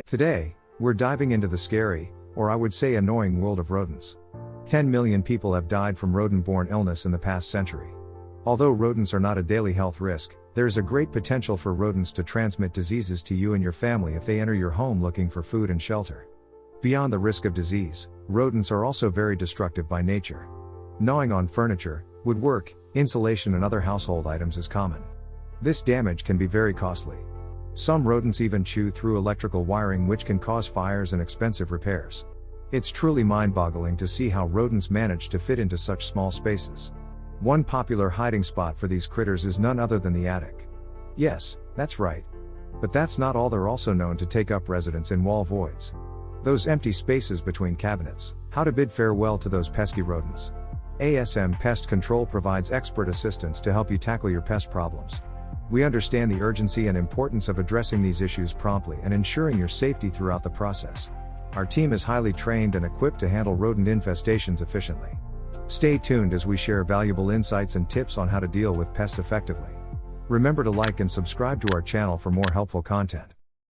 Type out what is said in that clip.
Today, we're diving into the scary, or I would say annoying world of rodents. 10 million people have died from rodent-borne illness in the past century. Although rodents are not a daily health risk, there is a great potential for rodents to transmit diseases to you and your family if they enter your home looking for food and shelter. Beyond the risk of disease, rodents are also very destructive by nature. Gnawing on furniture, woodwork, insulation and other household items is common. This damage can be very costly. Some rodents even chew through electrical wiring, which can cause fires and expensive repairs. It's truly mind-boggling to see how rodents manage to fit into such small spaces. One popular hiding spot for these critters is none other than the attic. Yes, that's right. But that's not all, they're also known to take up residence in wall voids. Those empty spaces between cabinets. How to bid farewell to those pesky rodents. ASM Pest Control provides expert assistance to help you tackle your pest problems. We understand the urgency and importance of addressing these issues promptly and ensuring your safety throughout the process. Our team is highly trained and equipped to handle rodent infestations efficiently. Stay tuned as we share valuable insights and tips on how to deal with pests effectively. Remember to like and subscribe to our channel for more helpful content.